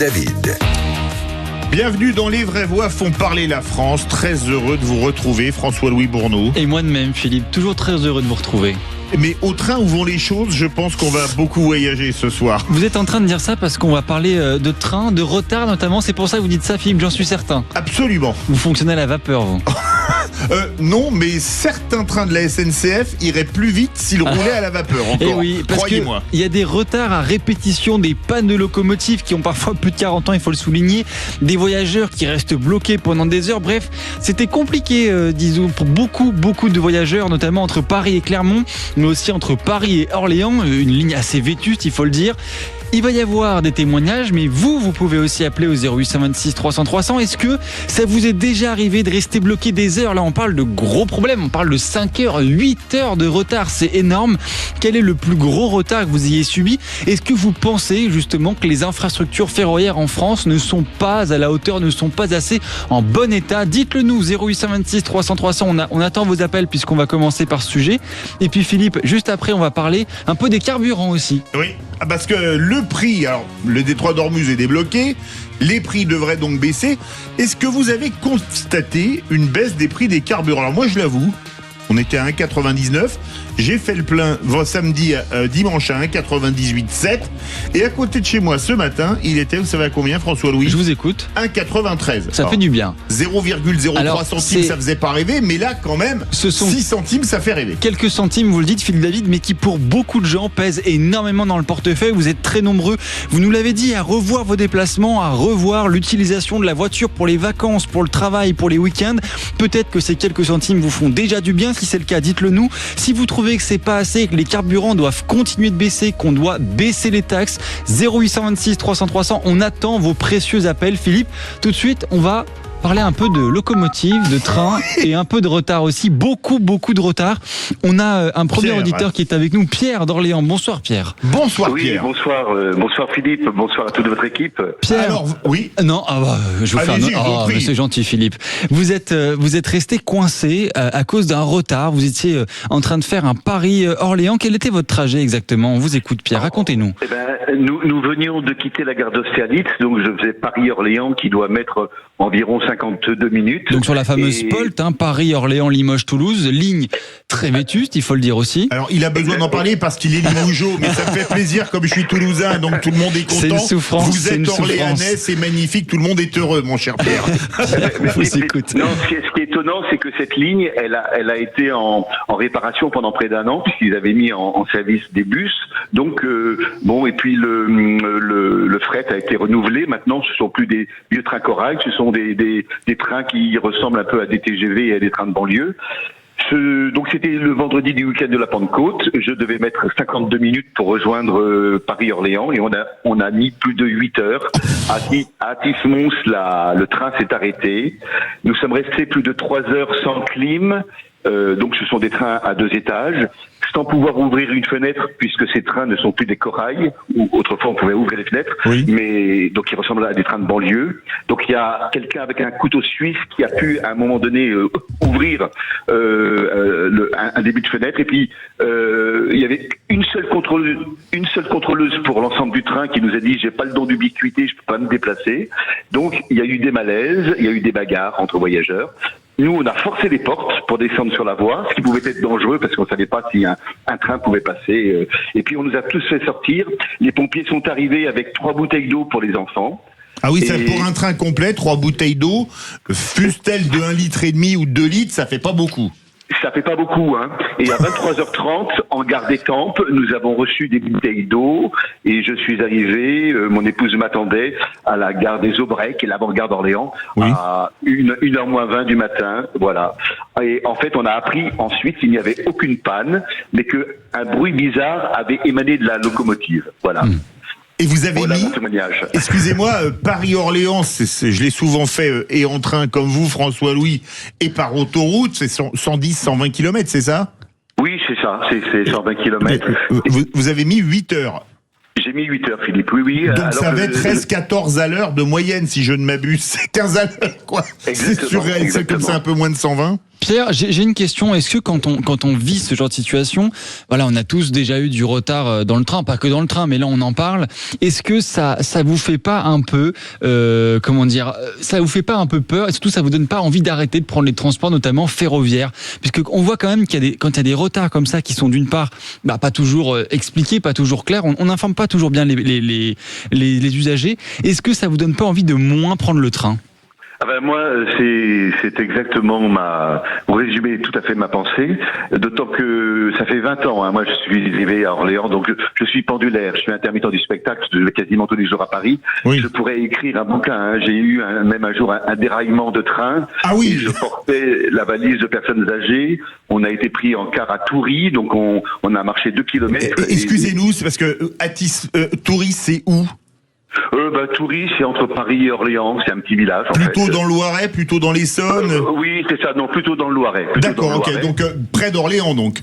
David. Bienvenue dans Les Vraies Voix font parler la France. Très heureux de vous retrouver, François-Louis Bourneau. Et moi de même, Philippe. Toujours très heureux de vous retrouver. Mais au train où vont les choses, je pense qu'on va beaucoup voyager ce soir. Vous êtes en train de dire ça parce qu'on va parler de train, de retard notamment. C'est pour ça que vous dites ça, Philippe, j'en suis certain. Absolument. Vous fonctionnez à la vapeur, vous. Non, mais certains trains de la SNCF iraient plus vite s'ils roulaient à la vapeur encore. Et oui, parce croyez-moi. qu'il y a des retards à répétition, des pannes de locomotives qui ont parfois plus de 40 ans, il faut le souligner, des voyageurs qui restent bloqués pendant des heures. Bref, c'était compliqué, disons, pour beaucoup de voyageurs, notamment entre Paris et Clermont, mais aussi entre Paris et Orléans, une ligne assez vétuste, il faut le dire. Il va y avoir des témoignages, mais vous pouvez aussi appeler au 0826 300 300. Est-ce que ça vous est déjà arrivé de rester bloqué des heures? Là, on parle de gros problèmes. On parle de 5 heures, 8 heures de retard. C'est énorme. Quel est le plus gros retard que vous ayez subi? Est-ce que vous pensez justement que les infrastructures ferroviaires en France ne sont pas à la hauteur, ne sont pas assez en bon état? Dites-le nous, 0826 300 300. On attend vos appels puisqu'on va commencer par ce sujet. Et puis Philippe, juste après, on va parler un peu des carburants aussi. Oui, parce que le prix, alors le détroit d'Ormuz est débloqué, les prix devraient donc baisser. Est-ce que vous avez constaté une baisse des prix des carburants? Alors moi je l'avoue, on était à 1,99, j'ai fait le plein samedi, dimanche à 1,98,7 et à côté de chez moi ce matin, il était, vous savez à combien, François-Louis? Je vous écoute. 1,93. Ça fait du bien. 0,03 centimes, ça faisait pas rêver, mais là quand même, 6 centimes, ça fait rêver. Quelques centimes, vous le dites, Philippe David, mais qui pour beaucoup de gens pèsent énormément dans le portefeuille. Vous êtes très nombreux, vous nous l'avez dit, à revoir vos déplacements, à revoir l'utilisation de la voiture pour les vacances, pour le travail, pour les week-ends. Peut-être que ces quelques centimes vous font déjà du bien. Si c'est le cas, dites-le nous. Si vous trouvez que c'est pas assez, que les carburants doivent continuer de baisser, qu'on doit baisser les taxes, 0826 300 300, on attend vos précieux appels. Philippe, tout de suite, on va parler un peu de locomotive, de train et un peu de retard aussi, beaucoup de retard. On a un premier auditeur qui est avec nous, Pierre d'Orléans. Bonsoir Pierre. Bonsoir oui, Pierre. Bonsoir Philippe, bonsoir à toute votre équipe. Pierre. Alors, oui. Non, je vous fais mais c'est gentil Philippe. Vous êtes resté coincé à cause d'un retard. Vous étiez en train de faire un Paris-Orléans. Quel était votre trajet exactement? On vous écoute Pierre, racontez-nous. Eh ben, nous venions de quitter la gare d'Austerlitz, donc je faisais Paris-Orléans qui doit mettre environ 52 minutes. Donc sur la fameuse POLT, Paris, Orléans, Limoges, Toulouse, ligne très vétuste, il faut le dire aussi. Alors il a besoin d'en parler parce qu'il est limougeau, mais ça me fait plaisir comme je suis toulousain, donc tout le monde est content. C'est une souffrance. Vous êtes orléanais, c'est magnifique, tout le monde est heureux, mon cher Pierre. Non, ce qui est étonnant, c'est que cette ligne, elle a été en réparation pendant près d'un an, puisqu'ils avaient mis en service des bus. Donc et puis le fret a été renouvelé. Maintenant, ce sont plus des vieux trains corail, ce sont des trains qui ressemblent un peu à des TGV et à des trains de banlieue. Donc c'était le vendredi du week-end de la Pentecôte. Je devais mettre 52 minutes pour rejoindre Paris-Orléans et on a mis plus de 8 heures. À Tismons, le train s'est arrêté. Nous sommes restés plus de 3 heures sans clim. Donc ce sont des trains à 2 étages, sans pouvoir ouvrir une fenêtre puisque ces trains ne sont plus des corails, où autrefois on pouvait ouvrir les fenêtres, mais donc ils ressemblent à des trains de banlieue. Donc il y a quelqu'un avec un couteau suisse qui a pu à un moment donné ouvrir un début de fenêtre, et puis il y avait une seule contrôleuse pour l'ensemble du train qui nous a dit j'ai pas le don d'ubiquité, je peux pas me déplacer. Donc il y a eu des malaises, il y a eu des bagarres entre voyageurs. Nous, on a forcé les portes pour descendre sur la voie, ce qui pouvait être dangereux parce qu'on ne savait pas si un train pouvait passer. Et puis, on nous a tous fait sortir. Les pompiers sont arrivés avec 3 bouteilles d'eau pour les enfants. Ah oui, ça pour un train complet, 3 bouteilles d'eau, fussent-elles de 1,5 litre ou 2 litres, ça fait pas beaucoup. Ça fait pas beaucoup, hein. Et à 23h30, en gare d'Étampes, nous avons reçu des bouteilles d'eau et je suis arrivé, mon épouse m'attendait à la gare des Aubrais, qui est l'avant-gare d'Orléans, à 1h moins 20 du matin, voilà. Et en fait, on a appris ensuite qu'il n'y avait aucune panne, mais que un bruit bizarre avait émané de la locomotive, voilà. Et vous avez mis, excusez-moi, Paris-Orléans, je l'ai souvent fait et en train comme vous, François-Louis, et par autoroute, c'est 110, 120 km, c'est ça? Oui, c'est ça, c'est 120 km. Vous avez mis 8 heures. J'ai mis 8 heures, Philippe, oui. Donc alors ça va être 13-14 à l'heure de moyenne, si je ne m'abuse. C'est 15 à l'heure, quoi. C'est surréel, c'est comme ça un peu moins de 120. Pierre, j'ai une question. Est-ce que quand on vit ce genre de situation, voilà, on a tous déjà eu du retard dans le train, pas que dans le train, mais là on en parle. Est-ce que ça vous fait pas un peu, ça vous fait pas un peu peur et surtout ça vous donne pas envie d'arrêter de prendre les transports, notamment ferroviaires, puisque on voit quand même qu'il y a quand il y a des retards comme ça qui sont d'une part, pas toujours expliqués, pas toujours clairs, on n'informe pas toujours bien les usagers. Est-ce que ça vous donne pas envie de moins prendre le train? Moi, c'est exactement vous résumez tout à fait ma pensée, d'autant que ça fait 20 ans, moi je suis arrivé à Orléans, donc je suis pendulaire, je suis intermittent du spectacle, je vais quasiment tous les jours à Paris. Oui. Je pourrais écrire un bouquin, j'ai eu même un jour un déraillement de train. Ah oui. Je portais la valise de personnes âgées, on a été pris en car à Toury, donc on a marché 2 kilomètres. Excusez-nous, c'est parce que Toury, c'est où? Toury, c'est entre Paris et Orléans, c'est un petit village. Plutôt dans le Loiret, plutôt dans l'Essonne. Oui, c'est ça, non, plutôt dans le Loiret. D'accord, ok, donc près d'Orléans donc.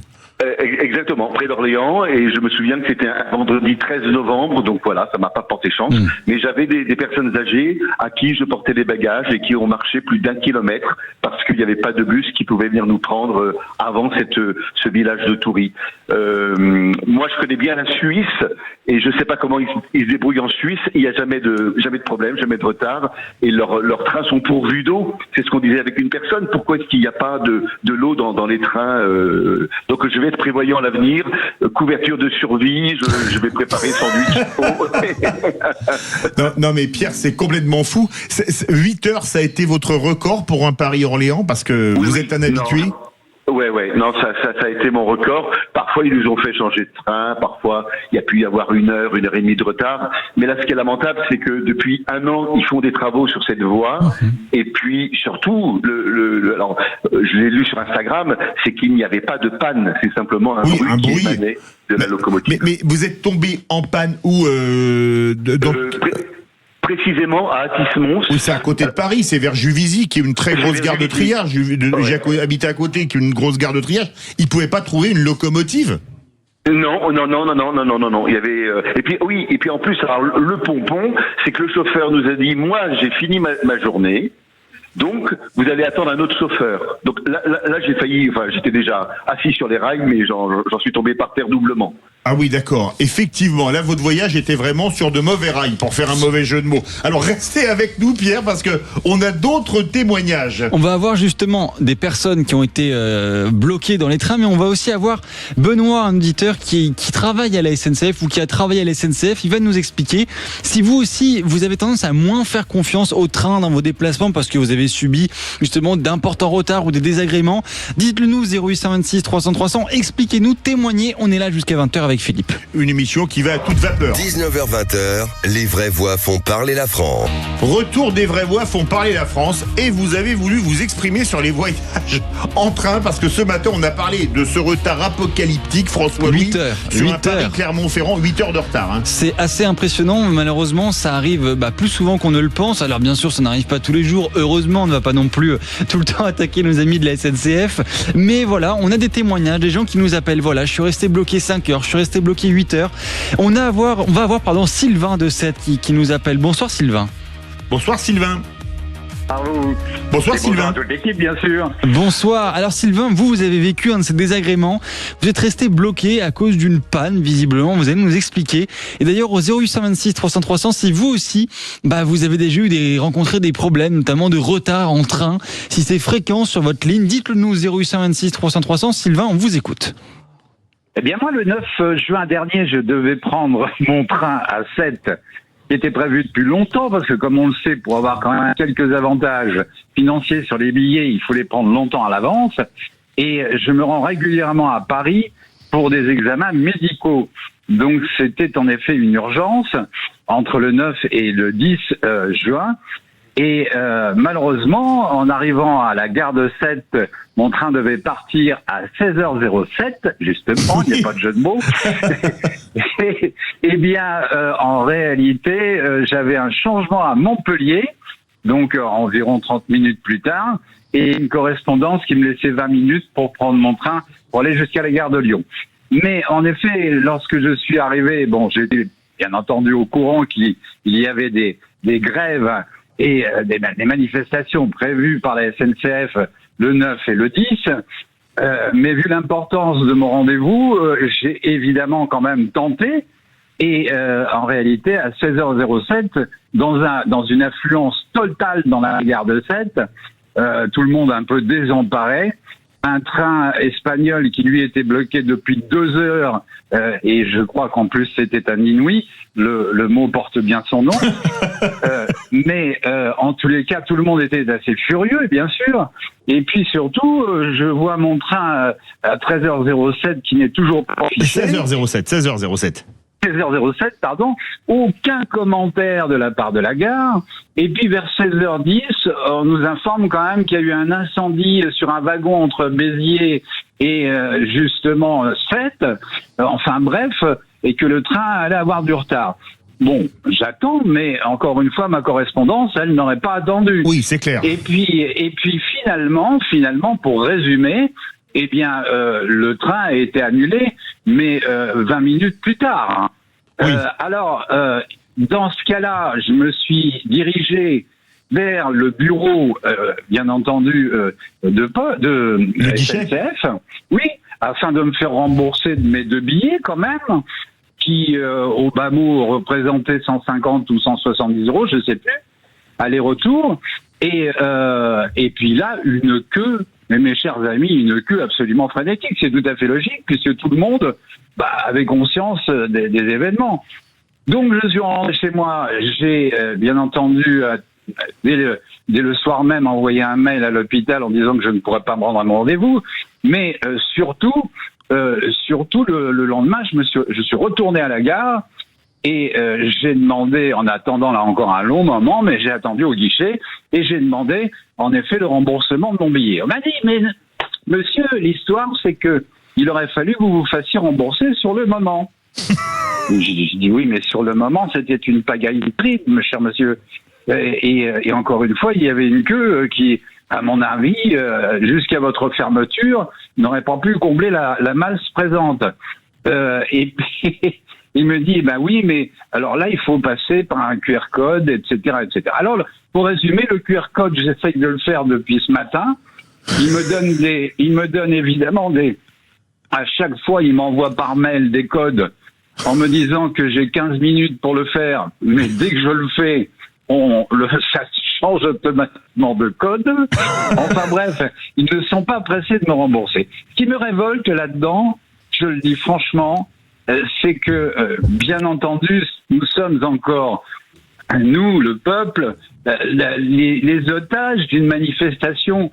Exactement, près d'Orléans, et je me souviens que c'était un vendredi 13 novembre, donc voilà, ça m'a pas porté chance, mais j'avais des personnes âgées à qui je portais des bagages et qui ont marché plus d'1 kilomètre parce qu'il n'y avait pas de bus qui pouvait venir nous prendre avant ce village de Toury. Moi, je connais bien la Suisse et je sais pas comment ils se débrouillent en Suisse. Il n'y a jamais de problème, jamais de retard, et leurs trains sont pourvus d'eau. C'est ce qu'on disait avec une personne. Pourquoi est-ce qu'il n'y a pas de l'eau dans les trains? Donc je vais être prévoyant à l'avenir, couverture de survie, je vais préparer sandwich. non mais Pierre, c'est complètement fou. 8 heures, ça a été votre record pour un Paris-Orléans parce que vous êtes un habitué? Ouais, non, ça a été mon record. Parfois, ils nous ont fait changer de train, parfois, il y a pu y avoir 1 heure, 1 heure et demie de retard. Mais là, ce qui est lamentable, c'est que depuis 1 an, ils font des travaux sur cette voie. Et puis, surtout, alors, je l'ai lu sur Instagram, c'est qu'il n'y avait pas de panne. C'est simplement un bruit qui émanait de la locomotive. Mais vous êtes tombé en panne où, précisément à Athis-Mons. Oui, c'est à côté de Paris, c'est vers Juvisy, qui est une très grosse gare de triage. J'ai habité à côté, qui est une grosse gare de triage. Ils ne pouvaient pas trouver une locomotive? Non. Il y avait et puis en plus, alors le pompon, c'est que le chauffeur nous a dit, moi j'ai fini ma journée. Donc, vous allez attendre un autre chauffeur. Donc là j'ai failli, j'étais déjà assis sur les rails, mais j'en suis tombé par terre doublement. Ah oui, d'accord. Effectivement, là, votre voyage était vraiment sur de mauvais rails, pour faire un mauvais jeu de mots. Alors, restez avec nous, Pierre, parce que on a d'autres témoignages. On va avoir justement des personnes qui ont été bloquées dans les trains, mais on va aussi avoir Benoît, un auditeur qui travaille à la SNCF ou qui a travaillé à la SNCF. Il va nous expliquer si vous aussi, vous avez tendance à moins faire confiance au train dans vos déplacements parce que vous avez subi justement d'importants retards ou des désagréments. Dites-le nous, 0826 300 300. Expliquez-nous, témoignez. On est là jusqu'à 20h avec Philippe. Une émission qui va à toute vapeur. 19h-20h, les vraies voix font parler la France. Retour des vraies voix font parler la France, et vous avez voulu vous exprimer sur les voyages en train parce que ce matin on a parlé de ce retard apocalyptique, François Louis, 8 heures. sur un Paris-Clermont-Ferrand, 8 heures de retard. C'est assez impressionnant, malheureusement ça arrive plus souvent qu'on ne le pense. Alors bien sûr ça n'arrive pas tous les jours, heureusement on ne va pas non plus tout le temps attaquer nos amis de la SNCF, mais voilà, on a des témoignages, des gens qui nous appellent, voilà, je suis resté bloqué 5 heures, je suis resté bloqué 8 heures. On va avoir Sylvain de Sète qui nous appelle. Bonsoir Sylvain. Bonsoir Sylvain. Allô. Bonsoir Sylvain. Bonsoir à toute l'équipe, bien sûr. Bonsoir. Alors Sylvain, vous avez vécu un de ces désagréments. Vous êtes resté bloqué à cause d'une panne, visiblement. Vous allez nous expliquer. Et d'ailleurs, au 0826 300 300, si vous aussi, vous avez déjà rencontré des problèmes, notamment de retard en train, si c'est fréquent sur votre ligne, dites-le nous, 0826 300 300. Sylvain, on vous écoute. Eh bien, moi, le 9 juin dernier, je devais prendre mon train à 7, qui était prévu depuis longtemps, parce que comme on le sait, pour avoir quand même quelques avantages financiers sur les billets, il faut les prendre longtemps à l'avance. Et je me rends régulièrement à Paris pour des examens médicaux. Donc, c'était en effet une urgence entre le 9 et le 10 juin. Et malheureusement, en arrivant à la gare de Sète, mon train devait partir à 16h07, justement, il n'y a pas de jeu de mots. Et bien, en réalité, j'avais un changement à Montpellier, donc environ 30 minutes plus tard, et une correspondance qui me laissait 20 minutes pour prendre mon train pour aller jusqu'à la gare de Lyon. Mais en effet, lorsque je suis arrivé, j'étais bien entendu au courant qu'il y avait des grèves et des manifestations prévues par la SNCF le 9 et le 10. Mais vu l'importance de mon rendez-vous, j'ai évidemment quand même tenté. Et en réalité, à 16h07, dans une affluence totale dans la gare de Sète, tout le monde un peu désemparé, un train espagnol qui lui était bloqué depuis 2 heures, et je crois qu'en plus c'était un inouï, le mot porte bien son nom, mais en tous les cas tout le monde était assez furieux bien sûr, et puis surtout je vois mon train à 13h07 qui n'est toujours pas fixé. 16h07. 16h07, pardon, aucun commentaire de la part de la gare. Et puis vers 16h10, on nous informe quand même qu'il y a eu un incendie sur un wagon entre Béziers et justement Sète. Enfin bref, et que le train allait avoir du retard. Bon, j'attends, mais encore une fois, ma correspondance, elle n'aurait pas attendu. Oui, c'est clair. Et puis finalement, pour résumer, eh bien, le train a été annulé, mais 20 minutes plus tard. Hein. Oui. Alors, dans ce cas-là, je me suis dirigé vers le bureau, bien entendu, de SNCF. Oui, afin de me faire rembourser de mes 2 billets quand même, qui, au bas mot, représentaient 150 ou 170 euros, je sais plus, aller-retour. Et puis là, une queue. Mais mes chers amis, une queue absolument frénétique. C'est tout à fait logique puisque tout le monde avait conscience des événements. Donc je suis rentré chez moi. J'ai bien entendu dès le soir même envoyé un mail à l'hôpital en disant que je ne pourrais pas me rendre à mon rendez-vous. Mais surtout le lendemain, je suis retourné à la gare. Et j'ai demandé, en attendant là encore un long moment, mais j'ai attendu au guichet, et j'ai demandé, en effet, le remboursement de mon billet. On m'a dit, mais monsieur, l'histoire, c'est que il aurait fallu que vous vous fassiez rembourser sur le moment. J'ai dit, oui, mais sur le moment, c'était une pagaille triple, cher monsieur. Et encore une fois, il y avait une queue qui, à mon avis, jusqu'à votre fermeture, n'aurait pas pu combler la masse présente. Et puis... Il me dit, ben oui, mais alors là, il faut passer par un QR code, etc., etc. Alors, pour résumer, le QR code, j'essaye de le faire depuis ce matin. Il me donne évidemment à chaque fois, il m'envoie par mail des codes en me disant que j'ai 15 minutes pour le faire, mais dès que je le fais, ça change automatiquement de code. Enfin bref, ils ne sont pas pressés de me rembourser. Ce qui me révolte là-dedans, je le dis franchement, c'est que, bien entendu, nous sommes encore, nous, le peuple, les otages d'une manifestation.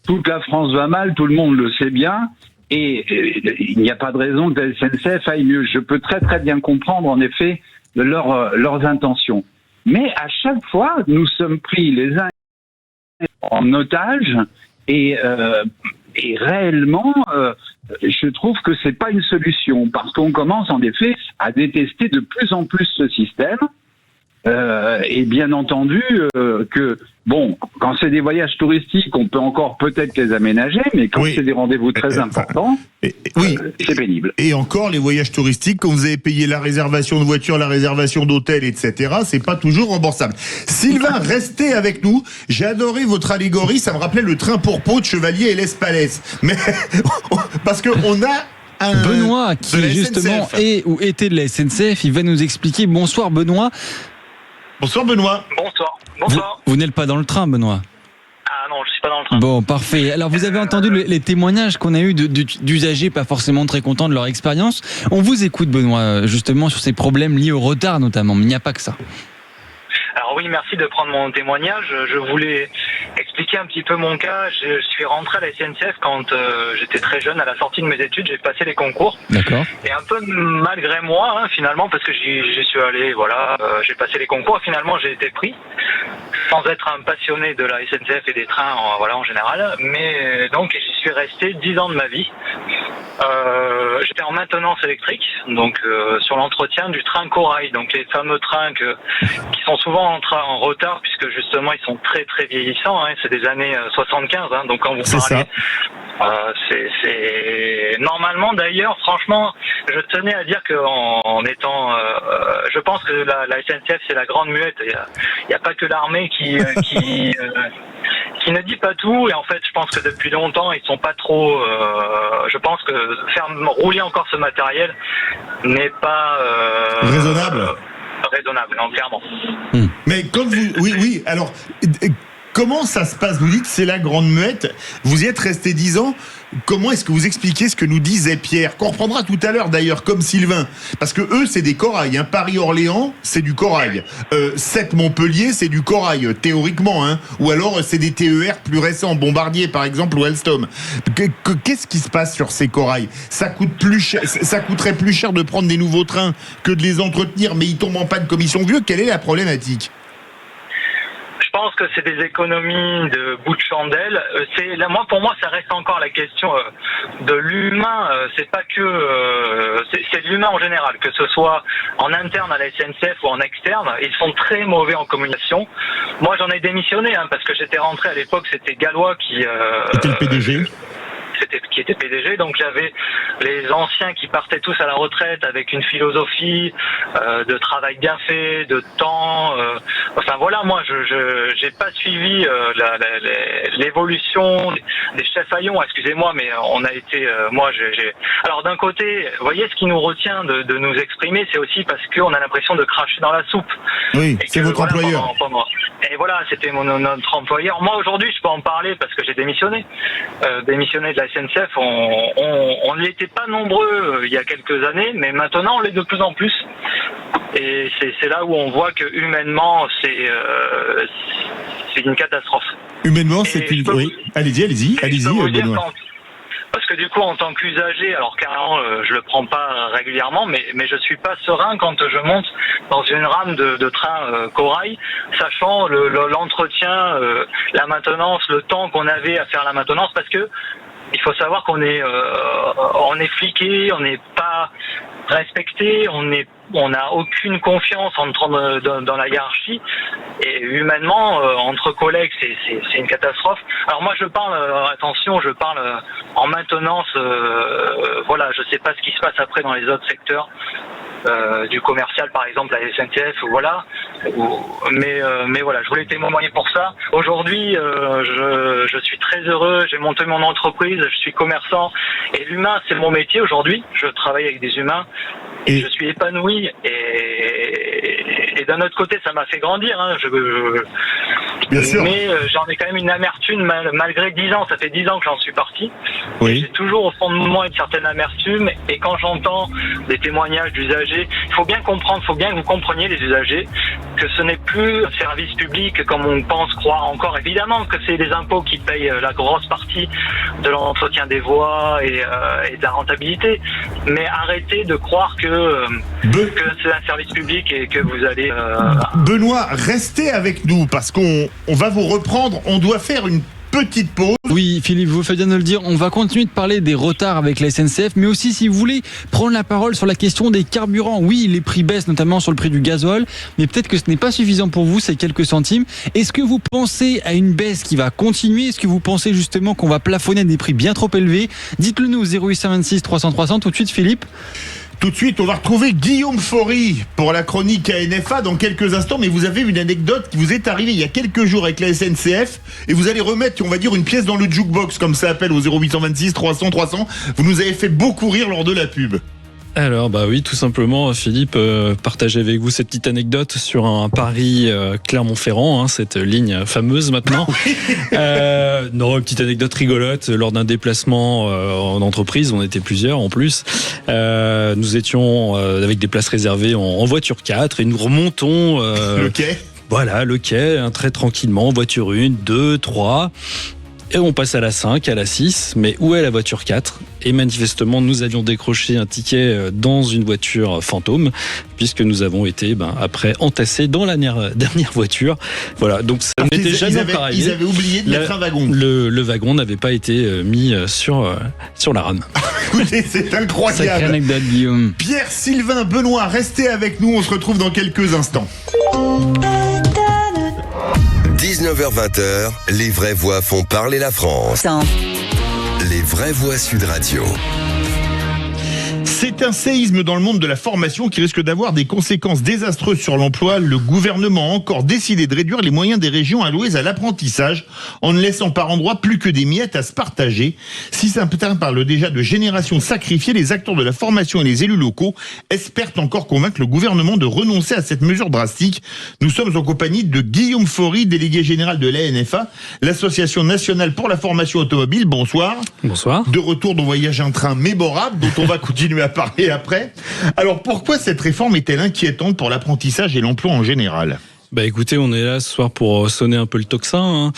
Toute la France va mal, tout le monde le sait bien, et il n'y a pas de raison que la SNCF aille mieux. Je peux très très bien comprendre, en effet, leurs intentions. Mais à chaque fois, nous sommes pris les uns en otage, et réellement, je trouve que c'est pas une solution, parce qu'on commence en effet à détester de plus en plus ce système. Et bien entendu que, bon, quand c'est des voyages touristiques, on peut encore peut-être les aménager, mais quand c'est des rendez-vous très importants, c'est pénible. Et encore, les voyages touristiques, quand vous avez payé la réservation de voiture, la réservation d'hôtel, etc., c'est pas toujours remboursable. Sylvain, restez avec nous. J'ai adoré votre allégorie, ça me rappelait le train pour Pau de Chevalier et l'Espalès. Mais, parce que on a Benoît, qui justement est ou était de la SNCF, il va nous expliquer. Bonsoir Benoît. Bonsoir Benoît. Bonsoir. Vous n'êtes pas dans le train, Benoît? Ah non, je suis pas dans le train. Bon, parfait. Alors vous avez entendu les témoignages qu'on a eu d'usagers pas forcément très contents de leur expérience. On vous écoute Benoît, justement sur ces problèmes liés au retard notamment, mais il n'y a pas que ça. Alors oui, merci de prendre mon témoignage. Je voulais expliquer un petit peu mon cas. Je suis rentré à la SNCF quand j'étais très jeune, à la sortie de mes études, j'ai passé les concours. D'accord. Et un peu malgré moi, finalement, parce que j'y suis allé, voilà, j'ai passé les concours et finalement j'ai été pris, sans être un passionné de la SNCF et des trains, voilà, en général. Mais donc j'y suis resté 10 ans de ma vie. J'étais en maintenance électrique, donc sur l'entretien du train Corail, donc les fameux trains qui sont souvent en retard puisque justement ils sont très très vieillissants, c'est des années 75, donc quand vous parlez, c'est normalement d'ailleurs, franchement, je tenais à dire qu'en étant, je pense que la SNCF c'est la grande muette, il n'y a pas que l'armée qui qui ne dit pas tout, et en fait, je pense que depuis longtemps, ils sont pas trop. Je pense que faire rouler encore ce matériel n'est pas raisonnable. Raisonnable, non, clairement. Mais quand vous, oui. Alors, comment ça se passe? Vous dites c'est la Grande Muette. Vous y êtes resté 10 ans. Comment est-ce que vous expliquez ce que nous disait Pierre, qu'on reprendra tout à l'heure d'ailleurs, comme Sylvain, parce que eux c'est des corails. Hein. Paris-Orléans, c'est du corail. 7 Montpellier, c'est du corail théoriquement. Hein. Ou alors c'est des TER plus récents, Bombardier par exemple ou Alstom. Qu'est-ce qui se passe sur ces corails? Ça coûterait plus cher de prendre des nouveaux trains que de les entretenir, mais ils tombent en panne comme ils sont vieux. Quelle est la problématique? Je pense que c'est des économies de bout de chandelle. Pour moi, ça reste encore la question de l'humain. C'est pas que c'est l'humain en général, que ce soit en interne à la SNCF ou en externe. Ils sont très mauvais en communication. Moi, j'en ai démissionné parce que j'étais rentré à l'époque. C'était Gallois qui était le PDG. Qui était PDG, donc j'avais les anciens qui partaient tous à la retraite avec une philosophie de travail bien fait, de temps. Enfin voilà, moi j'ai pas suivi l'évolution des chefs haillons. Excusez-moi, mais on a été. Alors d'un côté, vous voyez, ce qui nous retient de nous exprimer, c'est aussi parce qu'on a l'impression de cracher dans la soupe. Oui, c'est votre employeur. Et voilà, c'était notre employeur. Moi aujourd'hui, je peux en parler parce que j'ai démissionné de la SNCF, on n'était pas nombreux il y a quelques années, mais maintenant on l'est de plus en plus. Et c'est là où on voit que humainement, c'est une catastrophe. Humainement, c'est une. Oui. Allez-y, Benoît. Parce que du coup, en tant qu'usager, alors carrément, je le prends pas régulièrement, mais je suis pas serein quand je monte dans une rame de train corail, sachant l'entretien, la maintenance, le temps qu'on avait à faire la maintenance, parce que il faut savoir qu'on est fliqué, on n'est pas respecté, on n'a aucune confiance en entrant dans la hiérarchie, et humainement entre collègues c'est une catastrophe. Alors moi je parle en maintenance, voilà, je sais pas ce qui se passe après dans les autres secteurs. Du commercial par exemple à la SNCF, voilà, mais voilà, je voulais témoigner pour ça. Aujourd'hui je suis très heureux, j'ai monté mon entreprise, je suis commerçant et l'humain c'est mon métier aujourd'hui, je travaille avec des humains et je suis épanoui et d'un autre côté ça m'a fait grandir, Bien sûr. Mais j'en ai quand même une amertume malgré 10 ans, ça fait 10 ans que j'en suis parti. Oui. J'ai toujours au fond de moi une certaine amertume, et quand j'entends des témoignages d'usagers, il faut bien comprendre, il faut bien que vous compreniez les usagers, que ce n'est plus un service public comme on pense croire encore. Évidemment que c'est les impôts qui payent la grosse partie de l'entretien des voies et de la rentabilité, mais arrêtez de croire que c'est un service public et que vous allez... Benoît, restez avec nous parce qu'on va vous reprendre, on doit faire une petite pause. Oui, Philippe, vous faites bien de le dire. On va continuer de parler des retards avec la SNCF, mais aussi, si vous voulez, prendre la parole sur la question des carburants. Oui, les prix baissent, notamment sur le prix du gasoil, mais peut-être que ce n'est pas suffisant pour vous, ces quelques centimes. Est-ce que vous pensez à une baisse qui va continuer? Est-ce que vous pensez justement qu'on va plafonner des prix bien trop élevés? Dites-le nous, 0826 300 300. Tout de suite, Philippe. Tout de suite, on va retrouver Guillaume Faury pour la chronique ANFA dans quelques instants, mais vous avez une anecdote qui vous est arrivée il y a quelques jours avec la SNCF, et vous allez remettre, on va dire, une pièce dans le jukebox, comme ça appelle au 0826 300 300. Vous nous avez fait beaucoup rire lors de la pub. Alors bah oui, tout simplement, Philippe, partager avec vous cette petite anecdote sur un Paris Clermont-Ferrand, cette ligne fameuse maintenant. Non, une petite anecdote rigolote. Lors d'un déplacement en entreprise, on était plusieurs en plus. Nous étions avec des places réservées en voiture 4 et nous remontons le quai. Voilà, le quai, très tranquillement, voiture 1, 2, 3. Et on passe à la 5, à la 6, mais où est la voiture 4 ? Et manifestement, nous avions décroché un ticket dans une voiture fantôme, puisque nous avons été après entassés dans la dernière voiture. Voilà, donc ça n'était jamais pareil. Ils avaient oublié de mettre un wagon. Le wagon n'avait pas été mis sur la rame. Écoutez, c'est incroyable. Sacrée anecdote, Guillaume. Pierre, Sylvain, Benoît, restez avec nous, on se retrouve dans quelques instants. 19h-20h, les vraies voix font parler la France. Les vraies voix Sud Radio. C'est un séisme dans le monde de la formation qui risque d'avoir des conséquences désastreuses sur l'emploi. Le gouvernement a encore décidé de réduire les moyens des régions alloués à l'apprentissage en ne laissant par endroits plus que des miettes à se partager. Si certains parlent déjà de génération sacrifiée, les acteurs de la formation et les élus locaux espèrent encore convaincre le gouvernement de renoncer à cette mesure drastique. Nous sommes en compagnie de Guillaume Faury, délégué général de l'ANFA, l'Association nationale pour la formation automobile. Bonsoir. Bonsoir. De retour dans Voyage un train mémorable dont on va continuer à parler après. Alors pourquoi cette réforme est-elle inquiétante pour l'apprentissage et l'emploi en général ? Bah écoutez, on est là ce soir pour sonner un peu le tocsin.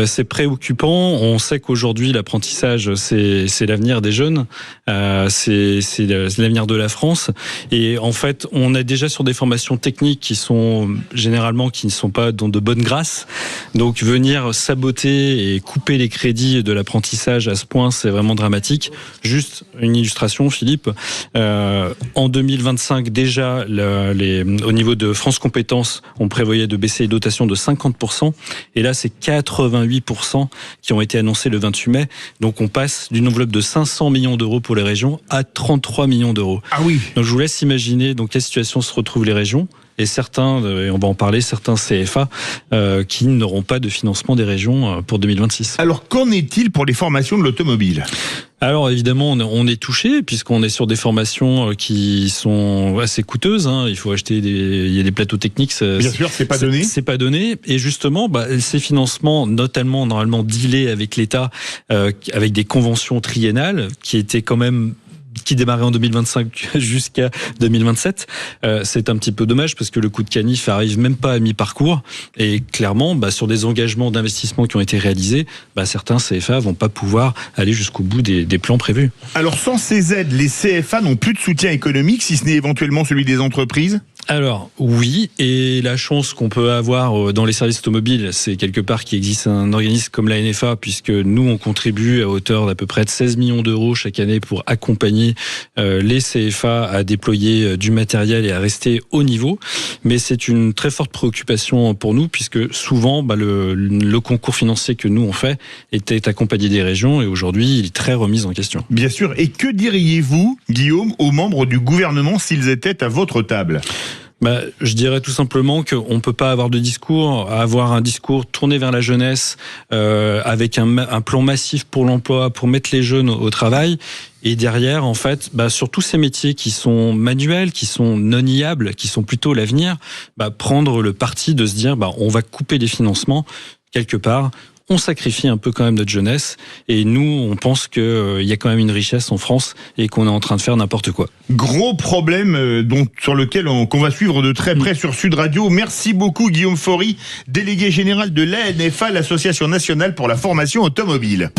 C'est préoccupant. On sait qu'aujourd'hui l'apprentissage c'est l'avenir des jeunes, c'est l'avenir de la France. Et en fait, on est déjà sur des formations techniques qui sont généralement qui ne sont pas dans de bonnes grâces. Donc venir saboter et couper les crédits de l'apprentissage à ce point, c'est vraiment dramatique. Juste une illustration, Philippe. En 2025 déjà, au niveau de France Compétences, on prévoyait de baisser les dotations de 50%, et là c'est 88% qui ont été annoncés le 28 mai. Donc on passe d'une enveloppe de 500 millions d'euros pour les régions à 33 millions d'euros. Ah oui. Donc je vous laisse imaginer dans quelle situation se retrouvent les régions. Et certains, et on va en parler, certains CFA qui n'auront pas de financement des régions pour 2026. Alors qu'en est-il pour les formations de l'automobile ? Alors évidemment, on est touché puisqu'on est sur des formations qui sont assez coûteuses. Il faut acheter il y a des plateaux techniques. Bien sûr, c'est pas donné. C'est pas donné. Et justement, ces financements, notamment normalement dealés avec l'État, avec des conventions triennales qui étaient quand même qui démarrait en 2025 jusqu'à 2027. C'est un petit peu dommage parce que le coup de canif arrive même pas à mi-parcours, et clairement, sur des engagements d'investissement qui ont été réalisés, certains CFA vont pas pouvoir aller jusqu'au bout des plans prévus. Alors sans ces aides, les CFA n'ont plus de soutien économique, si ce n'est éventuellement celui des entreprises ? Alors oui, et la chance qu'on peut avoir dans les services automobiles, c'est quelque part qu'il existe un organisme comme la NFA, puisque nous on contribue à hauteur d'à peu près de 16 millions d'euros chaque année pour accompagner les CFA à déployer du matériel et à rester au niveau. Mais c'est une très forte préoccupation pour nous, puisque souvent le concours financier que nous on fait était accompagné des régions, et aujourd'hui il est très remis en question. Bien sûr, et que diriez-vous, Guillaume, aux membres du gouvernement s'ils étaient à votre table ? Je dirais tout simplement qu'on ne peut pas avoir un discours tourné vers la jeunesse avec un plan massif pour l'emploi, pour mettre les jeunes au travail. Et derrière, en fait, sur tous ces métiers qui sont manuels, qui sont non niables, qui sont plutôt l'avenir, prendre le parti de se dire on va couper les financements quelque part. On sacrifie un peu quand même notre jeunesse, et nous, on pense qu'il y a quand même une richesse en France et qu'on est en train de faire n'importe quoi. Gros problème sur lequel qu'on va suivre de très près sur Sud Radio. Merci beaucoup Guillaume Faury, délégué général de l'ANFA, l'Association nationale pour la formation automobile.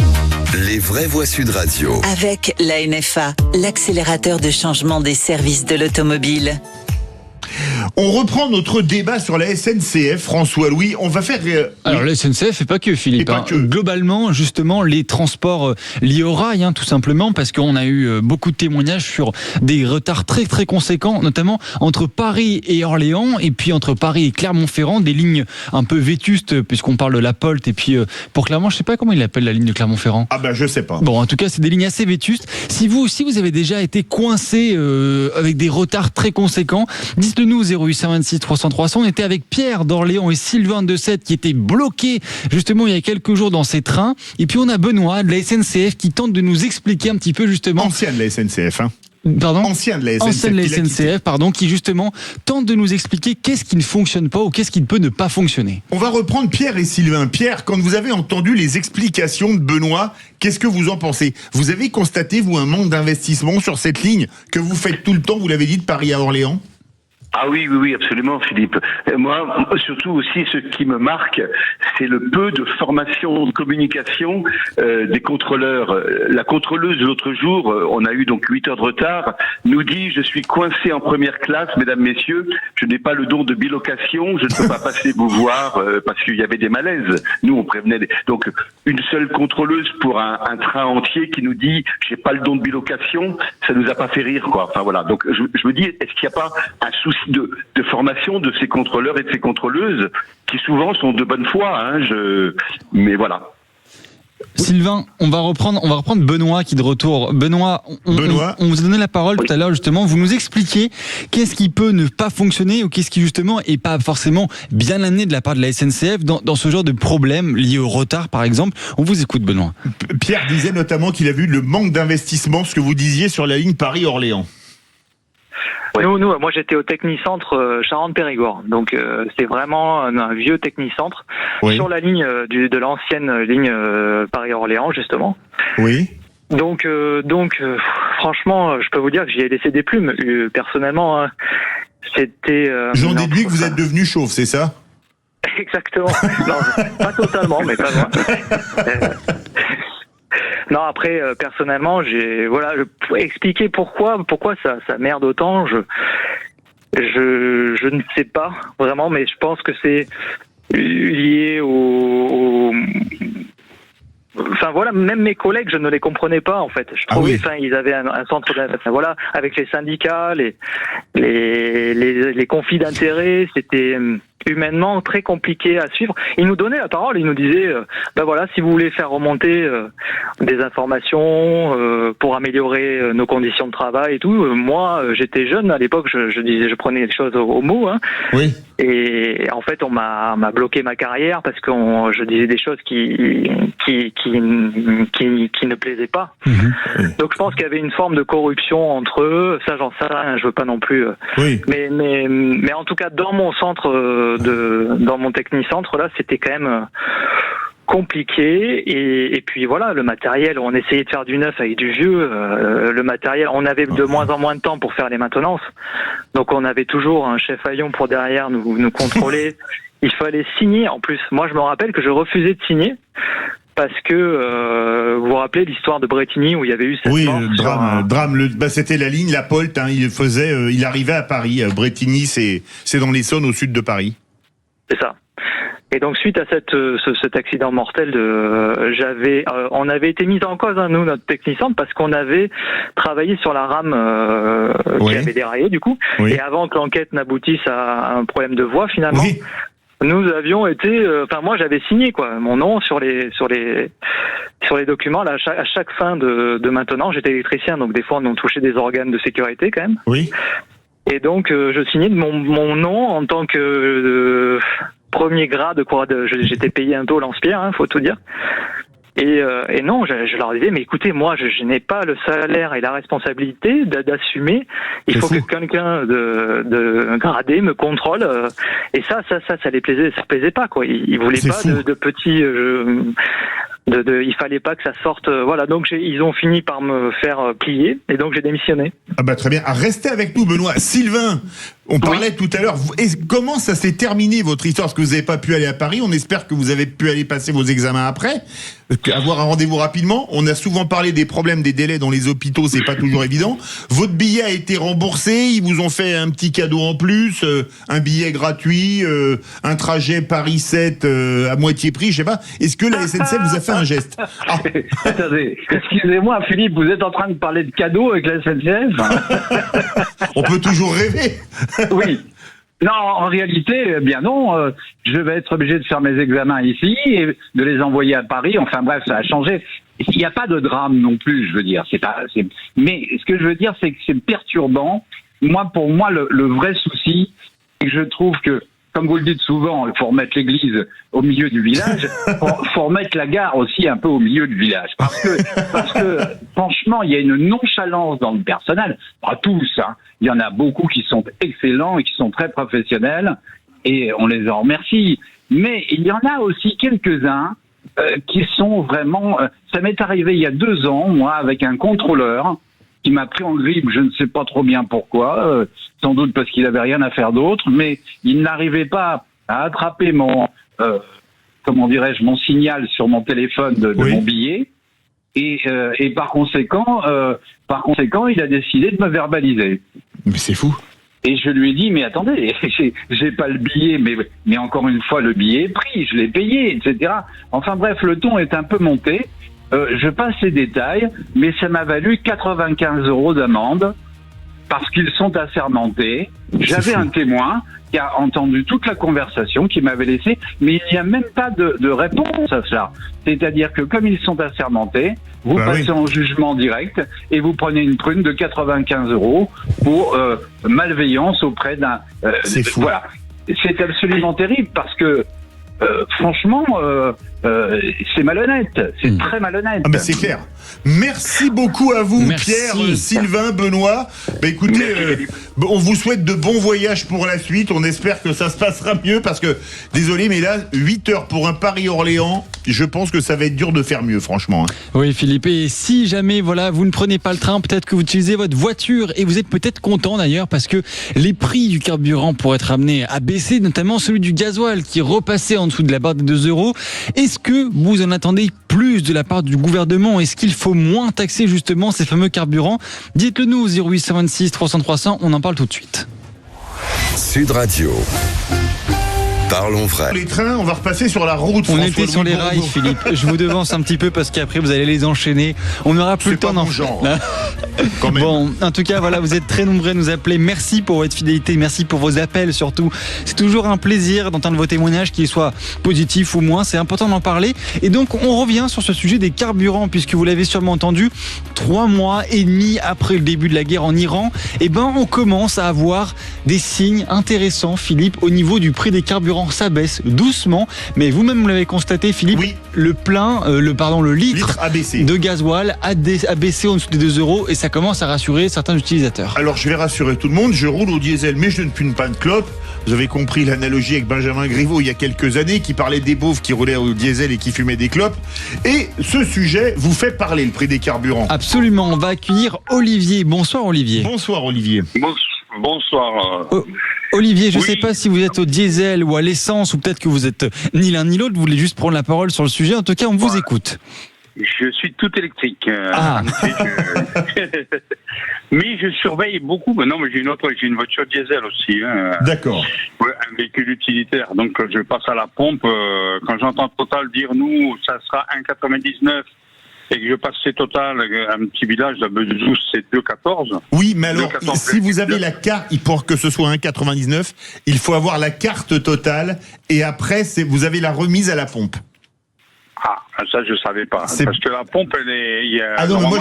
Les vraies voix Sud Radio. Avec l'ANFA, l'accélérateur de changement des services de l'automobile. On reprend notre débat sur la SNCF, François-Louis. On va faire... Alors la SNCF et pas que, Philippe. Pas que. Globalement, justement, les transports liés au rail, tout simplement, parce qu'on a eu beaucoup de témoignages sur des retards très très conséquents, notamment entre Paris et Orléans, et puis entre Paris et Clermont-Ferrand, des lignes un peu vétustes, puisqu'on parle de la Polte, et puis pour Clermont, je sais pas comment il appelle la ligne de Clermont-Ferrand. Je sais pas. Bon, en tout cas, c'est des lignes assez vétustes. Si vous avez déjà été coincé avec des retards très conséquents, dites-le nous 0826 300 300. On était avec Pierre d'Orléans et Sylvain de Sète qui étaient bloqués justement il y a quelques jours dans ces trains. Et puis on a Benoît de la SNCF qui tente de nous expliquer un petit peu justement... Ancien de la SNCF, Pardon ? Ancien de la SNCF. Ancien de la SNCF, qui justement tente de nous expliquer qu'est-ce qui ne fonctionne pas ou qu'est-ce qui ne peut ne pas fonctionner. On va reprendre Pierre et Sylvain. Pierre, quand vous avez entendu les explications de Benoît, qu'est-ce que vous en pensez ? Vous avez constaté, vous, un manque d'investissement sur cette ligne que vous faites tout le temps, vous l'avez dit, de Paris à Orléans ? Ah oui, absolument, Philippe. Et moi, surtout aussi, ce qui me marque, c'est le peu de formation, de communication des contrôleurs. La contrôleuse de l'autre jour, on a eu donc 8 heures de retard, nous dit « Je suis coincé en première classe, mesdames, messieurs, je n'ai pas le don de bilocation, je ne peux pas passer vous voir parce qu'il y avait des malaises. » Nous, on prévenait. Donc, une seule contrôleuse pour un train entier qui nous dit « J'ai pas le don de bilocation », ça nous a pas fait rire, quoi. Enfin voilà. Donc, je me dis, est-ce qu'il n'y a pas un souci de formation de ces contrôleurs et de ces contrôleuses qui souvent sont de bonne foi, mais voilà. Sylvain, on va reprendre Benoît qui est de retour. Benoît, on vous a donné la parole tout à l'heure justement. Vous nous expliquez qu'est-ce qui peut ne pas fonctionner ou qu'est-ce qui justement est pas forcément bien amené de la part de la SNCF dans ce genre de problème lié au retard par exemple. On vous écoute Benoît. Pierre disait notamment qu'il a vu le manque d'investissement, ce que vous disiez sur la ligne Paris-Orléans. Ouais. Moi j'étais au Technicentre Charente-Périgord, donc c'est vraiment un vieux Technicentre sur la ligne de l'ancienne ligne Paris-Orléans justement. Oui. Donc franchement, je peux vous dire que j'y ai laissé des plumes. Personnellement, hein, c'était. J'en déduis que vous êtes devenu chauve, c'est ça? Exactement. Non, pas totalement, mais pas loin. Non, après personnellement, expliquer pourquoi ça merde autant, je ne sais pas vraiment, mais je pense que c'est lié au Enfin voilà, même mes collègues, je ne les comprenais pas en fait. Je trouvais, ils avaient un centre voilà, avec les syndicats, les conflits d'intérêts, c'était humainement très compliqué à suivre. Ils nous donnaient la parole, ils nous disaient, voilà, si vous voulez faire remonter des informations pour améliorer nos conditions de travail et tout. Moi, j'étais jeune à l'époque, je prenais les choses au mot. Hein. Oui. Et en fait, on m'a bloqué ma carrière parce que je disais des choses qui ne plaisaient pas. Mmh. Donc je pense qu'il y avait une forme de corruption entre eux. Ça, j'en sais rien. Je veux pas non plus. Oui. Mais en tout cas, dans mon centre dans mon technicentre là, c'était quand même compliqué. Et puis voilà, le matériel, on essayait de faire du neuf avec du vieux. Le matériel, on avait de moins en moins de temps pour faire les maintenances. Donc on avait toujours un chef Haillon pour derrière nous contrôler. Il fallait signer. En plus, moi je me rappelle que je refusais de signer parce que vous vous rappelez l'histoire de Bretigny où il y avait eu cette mort. Oui, drame. C'était la ligne La Polte. Hein, il arrivait à Paris. Bretigny, c'est dans l'Essonne, au sud de Paris. C'est ça. Et donc suite à cet accident mortel, on avait été mis en cause, hein, nous, notre technicien, parce qu'on avait travaillé sur la rame qui avait déraillé du coup. Oui. Et avant que l'enquête n'aboutisse à un problème de voie, finalement, nous avions été. Moi, j'avais signé mon nom sur les documents. Là, à chaque fin de maintenant, j'étais électricien, donc des fois on touchait des organes de sécurité quand même. Oui. Et donc je signais de mon nom en tant que premier grade, j'étais payé un taux lance-pierre, hein, faut tout dire. Et non, je leur disais, mais écoutez, moi, je n'ai pas le salaire et la responsabilité d'assumer. Il faut que quelqu'un de gradé me contrôle. Et ça les plaisait, ça plaisait pas, quoi. Ils voulaient pas de petits. Il fallait pas que ça sorte. Voilà, donc ils ont fini par me faire plier, et donc j'ai démissionné. Ah bah très bien. Restez avec nous, Benoît. Sylvain, on parlait tout à l'heure. Comment ça s'est terminé votre histoire? Parce que vous n'avez pas pu aller à Paris. On espère que vous avez pu aller passer vos examens après. Avoir un rendez-vous rapidement. On a souvent parlé des problèmes des délais dans les hôpitaux, c'est pas toujours évident. Votre billet a été remboursé. Ils vous ont fait un petit cadeau en plus, un billet gratuit, un trajet Paris-7 à moitié prix, je sais pas. Est-ce que la SNCF vous a fait un geste? Attendez, excusez-moi Philippe, vous êtes en train de parler de cadeaux avec la SNCF? On peut toujours rêver. Oui. Non, en réalité, bien non. Je vais être obligé de faire mes examens ici et de les envoyer à Paris. Enfin bref, ça a changé. Il n'y a pas de drame non plus, je veux dire. Mais ce que je veux dire, c'est que c'est perturbant. Pour moi, le vrai souci, c'est que je trouve que, comme vous le dites souvent, il faut remettre l'église au milieu du village. Faut remettre la gare aussi un peu au milieu du village. Parce que franchement, il y a une nonchalance dans le personnel. Pas tous, hein. Il y en a beaucoup qui sont excellents et qui sont très professionnels. Et on les en remercie. Mais il y en a aussi quelques-uns qui sont vraiment... ça m'est arrivé il y a 2 ans, moi, avec un contrôleur qui m'a pris en grippe, je ne sais pas trop bien pourquoi, sans doute parce qu'il avait rien à faire d'autre, mais il n'arrivait pas à attraper mon signal sur mon téléphone de mon billet, et par conséquent, il a décidé de me verbaliser. Mais c'est fou. Et je lui ai dit, mais attendez, j'ai pas le billet, mais encore une fois, le billet est pris, je l'ai payé, etc. Enfin bref, le ton est un peu monté. Je passe les détails, mais ça m'a valu 95 € d'amende. parce qu'ils sont assermentés. J'avais un témoin qui a entendu toute la conversation, qui m'avait laissé, mais il n'y a même pas de réponse à cela. C'est-à-dire que comme ils sont assermentés, vous passez en jugement direct et vous prenez une prune de 95 € pour malveillance auprès d'un... c'est fou. Voilà. C'est absolument terrible parce que franchement, c'est malhonnête. C'est très malhonnête. Ah mais c'est clair. Merci beaucoup à vous, Pierre, Sylvain, Benoît. Bah écoutez, on vous souhaite de bons voyages pour la suite. On espère que ça se passera mieux parce que, désolé, mais là, 8 heures pour un Paris-Orléans, je pense que ça va être dur de faire mieux, franchement. Oui, Philippe. Et si jamais, voilà, vous ne prenez pas le train, peut-être que vous utilisez votre voiture et vous êtes peut-être content d'ailleurs parce que les prix du carburant pourraient être amenés à baisser, notamment celui du gasoil qui est repassé en dessous de la barre des 2 €. Est-ce que vous en attendez plus de la part du gouvernement? Est-ce qu'il faut moins taxer justement ces fameux carburants? Dites-le nous au 0826 300 300, on en parle tout de suite. Sud Radio. Parlons vrai. Les trains, on va repasser sur la route. On était sur les rails, Philippe. Je vous devance un petit peu parce qu'après vous allez les enchaîner. On n'aura plus le temps d'en genre. Bon, en tout cas, voilà, vous êtes très nombreux à nous appeler. Merci pour votre fidélité, merci pour vos appels surtout. C'est toujours un plaisir d'entendre vos témoignages, qu'ils soient positifs ou moins. C'est important d'en parler. Et donc, on revient sur ce sujet des carburants, puisque vous l'avez sûrement entendu, 3 mois et demi après le début de la guerre en Iran, on commence à avoir des signes intéressants, Philippe, au niveau du prix des carburants. Ça baisse doucement, mais vous-même vous l'avez constaté, Philippe, le litre de gasoil a baissé en dessous des 2 € et ça commence à rassurer certains utilisateurs. Alors je vais rassurer tout le monde, je roule au diesel mais je ne fume pas de clope. Vous avez compris l'analogie avec Benjamin Griveaux il y a quelques années qui parlait des beaufs qui roulaient au diesel et qui fumaient des clopes. Et ce sujet vous fait parler, le prix des carburants. Absolument, on va accueillir Olivier. Bonsoir Olivier. Bonsoir Olivier. Bonsoir. Olivier, je ne sais pas si vous êtes au diesel ou à l'essence ou peut-être que vous êtes ni l'un ni l'autre, vous voulez juste prendre la parole sur le sujet. En tout cas, on vous écoute. Je suis tout électrique. Mais je surveille beaucoup. Non, mais j'ai une voiture diesel aussi. D'accord. Un véhicule utilitaire. Donc je passe à la pompe. Quand j'entends Total dire nous, ça sera 1,99. Et que je passe chez Total, un petit village de Bezous, c'est 2,14. Oui, mais alors, si vous avez la carte, pour que ce soit 1,99, il faut avoir la carte Total, et après, vous avez la remise à la pompe. Ah, ça, je savais pas. Parce que la pompe, elle est... Ah non, mais moi,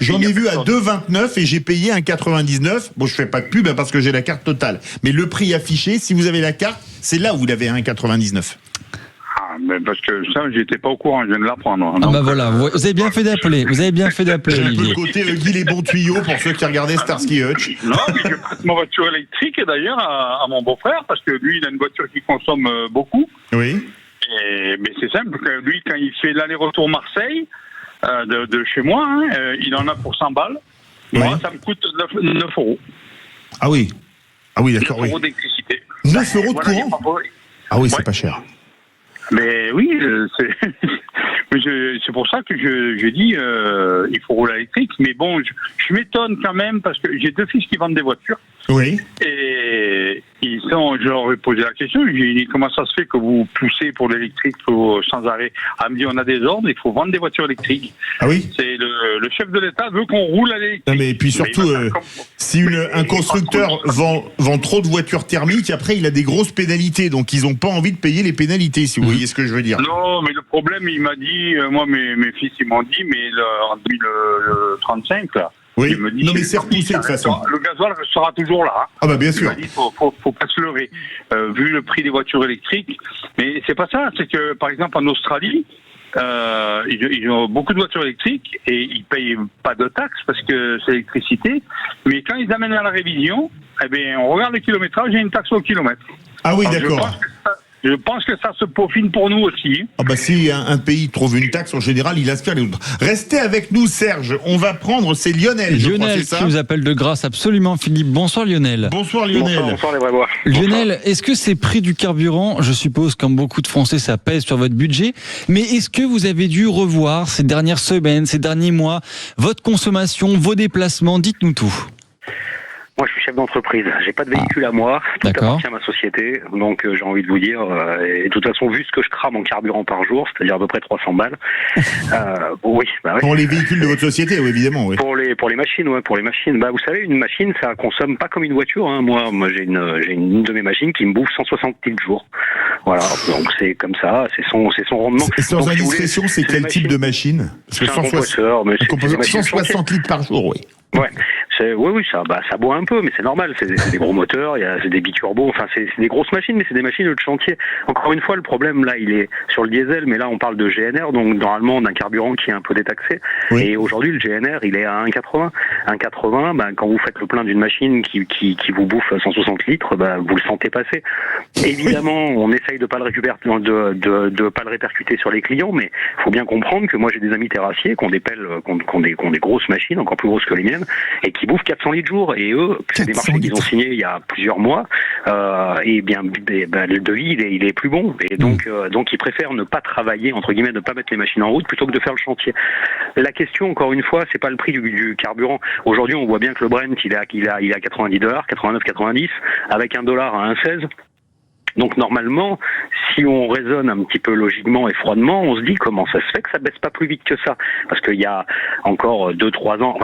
j'en ai vu à 2,29 et j'ai payé 1,99. Bon, je fais pas de pub parce que j'ai la carte Total. Mais le prix affiché, si vous avez la carte, c'est là où vous l'avez à 1,99. Mais parce que ça, j'étais pas au courant, je viens de l'apprendre. Ah bah voilà, vous avez bien fait d'appeler. J'ai un peu Olivier. le côté Guy les bons tuyaux pour ceux qui regardaient Starsky Hutch. Non, mais je prête ma voiture électrique d'ailleurs à mon beau-frère parce que lui, il a une voiture qui consomme beaucoup. Oui. Mais c'est simple, que lui, quand il fait l'aller-retour Marseille, de chez moi, il en a pour 100 balles. Moi, ça me coûte 9 €. Ah oui. Ah oui, d'accord. 9 € d'électricité. 9 € de courant. Ah oui, c'est pas cher. Mais oui, c'est pour ça que je dis il faut rouler électrique. Mais bon, je m'étonne quand même parce que j'ai 2 fils qui vendent des voitures. Oui. Et je leur ai posé la question. J'ai dit comment ça se fait que vous poussez pour l'électrique sans arrêt. Elle me dit on a des ordres, il faut vendre des voitures électriques. Ah oui. C'est le chef de l'État veut qu'on roule à l'électrique. Non mais puis surtout, si un constructeur vend trop de voitures thermiques, après il a des grosses pénalités, donc ils n'ont pas envie de payer les pénalités, si vous voyez ce que je veux dire. Non, mais le problème, il m'a dit, moi mes fils ils m'ont dit, mais en 2035 là. Oui, il me dit, non mais c'est repoussé de toute façon. Le gasoil sera toujours là. Hein. Ah bah bien sûr. Il m'a dit, faut pas se leurrer, vu le prix des voitures électriques. Mais c'est pas ça, c'est que par exemple en Australie, ils ont beaucoup de voitures électriques et ils payent pas de taxes parce que c'est l'électricité. Mais quand ils amènent à la révision, on regarde le kilométrage, il y a une taxe au kilomètre. Ah oui, d'accord. Je pense que ça se peaufine pour nous aussi. Ah bah si un pays trouve une taxe, en général, il aspire les autres. Restez avec nous, Serge. On va prendre, c'est Lionel. Lionel qui nous appelle de grâce, absolument, Philippe. Bonsoir Lionel. Bonsoir Lionel. Bonsoir les vrais bois. Lionel, est-ce que ces prix du carburant, je suppose comme beaucoup de Français, ça pèse sur votre budget, mais est-ce que vous avez dû revoir ces dernières semaines, ces derniers mois, votre consommation, vos déplacements? Dites-nous tout. Moi, je suis chef d'entreprise. J'ai pas de véhicule à moi. Tout appartient à ma société. Donc, j'ai envie de vous dire, et de toute façon, vu ce que je crame en carburant par jour, c'est-à-dire à peu près 300 balles. Oui. Pour les véhicules de votre société, oui, évidemment, oui. Pour les machines, ouais, pour les machines. Vous savez, une machine, ça consomme pas comme une voiture, hein. Moi, j'ai une de mes machines qui me bouffe 160 litres par jour. Voilà. Donc, c'est comme ça. C'est son rendement. Sans indiscrétion, c'est quel type de machine? Parce que c'est un compresseur, mais c'est 160 litres par jour, oui. Ouais, oui, ça boit un peu, mais c'est normal. C'est des gros moteurs, c'est des biturbos. Enfin, c'est des grosses machines, mais c'est des machines de chantier. Encore une fois, le problème là, il est sur le diesel, mais là, on parle de GNR, donc normalement d'un carburant qui est un peu détaxé. Oui. Et aujourd'hui, le GNR, il est à 1,80. 1,80, quand vous faites le plein d'une machine qui vous bouffe 160 litres, vous le sentez passer. Évidemment, on essaye de pas le récupérer, de pas le répercuter sur les clients, mais faut bien comprendre que moi, j'ai des amis terrassiers qui ont des pelles, qui ont des grosses machines, encore plus grosses que les miennes, et qui bouffent 400 litres jour. Et eux, c'est des marchés qu'ils ont signés il y a plusieurs mois. Et bien, le devis, il est plus bon. Et donc ils préfèrent ne pas travailler, entre guillemets, ne pas mettre les machines en route plutôt que de faire le chantier. La question, encore une fois, c'est pas le prix du carburant. Aujourd'hui, on voit bien que le Brent, il est à $90, 89, 90, avec $1 à 1,16. Donc normalement, si on raisonne un petit peu logiquement et froidement, on se dit comment ça se fait que ça baisse pas plus vite que ça. Parce qu'il y a encore 2-3 ans,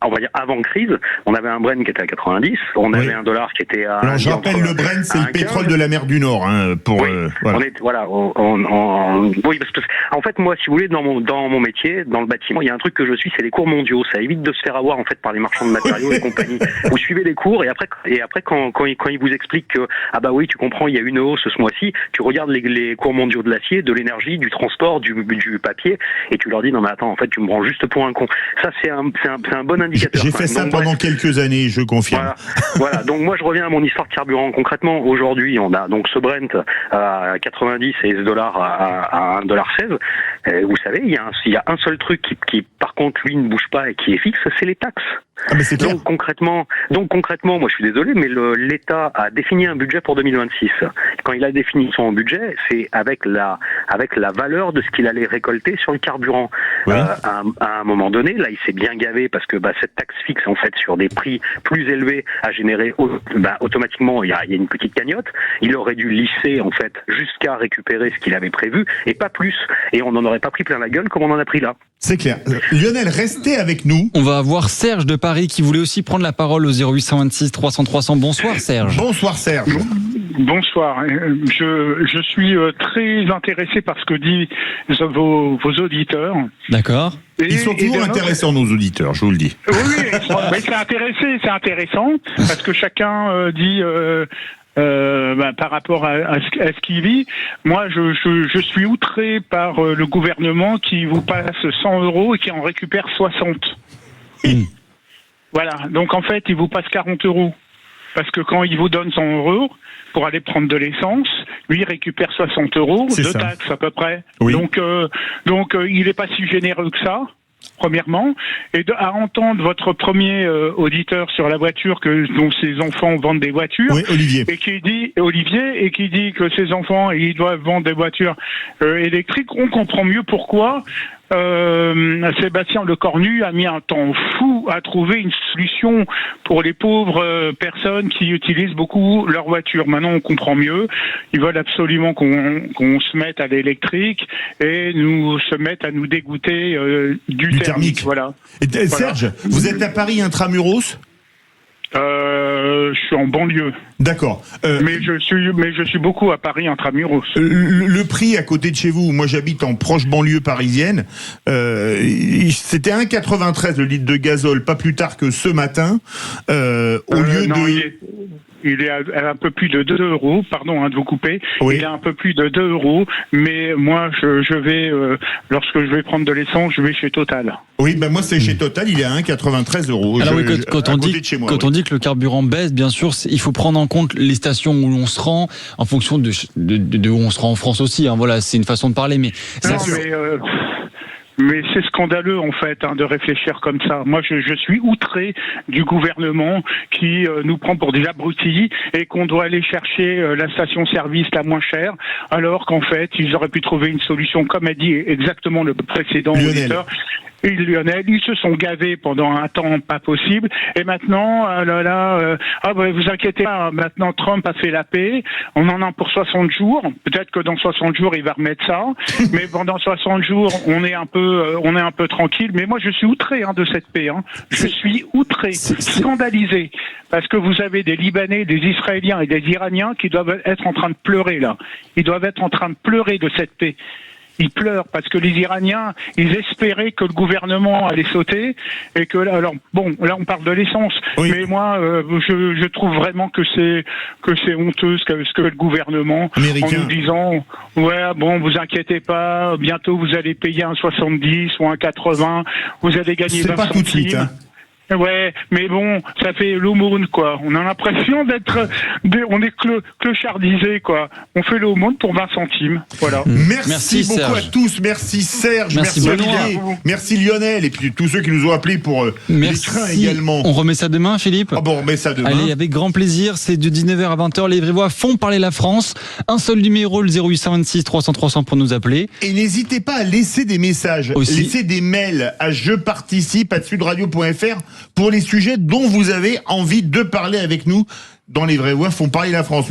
on va dire avant crise, on avait un Brent qui était à 90, on avait $1 qui était à... Alors je rappelle, le Brent, c'est le pétrole de la mer du Nord. Hein, voilà. Oui, parce que en fait, moi, si vous voulez, dans mon métier, dans le bâtiment, il y a un truc que je suis, c'est les cours mondiaux. Ça évite de se faire avoir en fait par les marchands de matériaux et compagnie. Vous suivez les cours et après quand ils vous expliquent que oui, tu comprends, il y a une hausse ce mois-ci, tu regardes les cours mondiaux de l'acier, de l'énergie, du transport, du papier, et tu leur dis non mais attends, en fait tu me prends juste pour un con. Ça c'est un bon indicateur. J'ai fait ça pendant quelques années, je confirme. Voilà. Donc moi je reviens à mon histoire de carburant. Concrètement, aujourd'hui on a donc ce Brent à 90 et ce dollar à 1,16 $. Vous savez, il y a un seul truc qui par contre lui ne bouge pas et qui est fixe, c'est les taxes. Mais c'est clair. Donc concrètement, moi je suis désolé, mais l'État a défini un budget pour 2026. Quand il a défini son budget, c'est avec la valeur de ce qu'il allait récolter sur le carburant. Oui. À un moment donné, là, il s'est bien gavé parce que cette taxe fixe en fait sur des prix plus élevés a généré automatiquement il y a une petite cagnotte. Il aurait dû lisser en fait jusqu'à récupérer ce qu'il avait prévu et pas plus. Et on n'en aurait pas pris plein la gueule comme on en a pris là. C'est clair. Lionel, restez avec nous. On va avoir Serge de Paris qui voulait aussi prendre la parole au 0826 300 300. Bonsoir Serge. Bonsoir Serge. Bonsoir. Je suis très intéressé par ce que disent vos auditeurs. D'accord. Ils sont toujours intéressants, nos auditeurs, je vous le dis. Oui, mais c'est intéressant parce que chacun dit par rapport à ce qu'il vit. Moi, je suis outré par le gouvernement qui vous passe 100 € et qui en récupère 60. Voilà. Donc en fait, il vous passe 40 €. Parce que quand il vous donne 100 € pour aller prendre de l'essence, lui il récupère 60 € de taxes à peu près. Oui. Donc il n'est pas si généreux que ça. Premièrement, et à entendre votre premier auditeur sur la voiture dont ses enfants vendent des voitures, oui, Olivier, et qui dit que ses enfants ils doivent vendre des voitures électriques, on comprend mieux pourquoi. Sébastien Lecornu a mis un temps fou à trouver une solution pour les pauvres personnes qui utilisent beaucoup leur voiture. Maintenant, on comprend mieux. Ils veulent absolument qu'on se mette à l'électrique et se mette à nous dégoûter du thermique. Voilà. Et Serge, vous êtes à Paris intramuros ? Je suis en banlieue. D'accord. Mais je suis beaucoup à Paris intramuros. Le prix à côté de chez vous, moi j'habite en proche banlieue parisienne, c'était 1,93 le litre de gazole, pas plus tard que ce matin, au lieu de... Il est à un peu plus de 2 €, pardon de vous couper, oui. Il est à un peu plus de 2 €, mais moi je vais, lorsque je vais prendre de l'essence, je vais chez Total. Oui, moi c'est chez Total, il est à 1,93 €. Alors quand on dit que le carburant baisse, bien sûr, il faut prendre en compte les stations où l'on se rend, en fonction de où on se rend en France aussi, hein, voilà, c'est une façon de parler, mais... Mais c'est scandaleux en fait de réfléchir comme ça. Moi je suis outré du gouvernement qui nous prend pour des abrutis et qu'on doit aller chercher la station-service la moins chère, alors qu'en fait ils auraient pu trouver une solution comme a dit exactement le précédent auditeur. et Lionel, ils se sont gavés pendant un temps pas possible. Et maintenant, vous inquiétez pas, maintenant Trump a fait la paix. On en a pour 60 jours. Peut-être que dans 60 jours, il va remettre ça. Mais pendant 60 jours, on est un peu tranquille. Mais moi, je suis outré de cette paix. Je suis outré, scandalisé. Parce que vous avez des Libanais, des Israéliens et des Iraniens qui doivent être en train de pleurer, là. Ils doivent être en train de pleurer de cette paix. Ils pleurent parce que les Iraniens, ils espéraient que le gouvernement allait sauter et que là, là on parle de l'essence, mais moi je trouve vraiment que c'est honteux ce que le gouvernement américain, en nous disant vous inquiétez pas, bientôt vous allez payer un 70 ou un 80, vous allez gagner 20 centimes. Tout de suite, Ouais, mais bon, ça fait l'aumône, quoi. On a l'impression on est clochardisé, quoi. On fait l'aumône pour 20 centimes. Voilà. Merci beaucoup Serge. À tous. Merci Serge. Merci Olivier. Merci Lionel. Et puis tous ceux qui nous ont appelés pour les trains également. On remet ça demain, Philippe? On remet ça demain. Allez, avec grand plaisir. C'est de 19h à 20h. Les vraies voix font parler la France. Un seul numéro, le 0826 300 300 pour nous appeler. Et n'hésitez pas à laisser des messages. Aussi. Laissez des mails à jeparticipe@sudradio.fr pour les sujets dont vous avez envie de parler avec nous dans Les Vraies Voix font parler la France.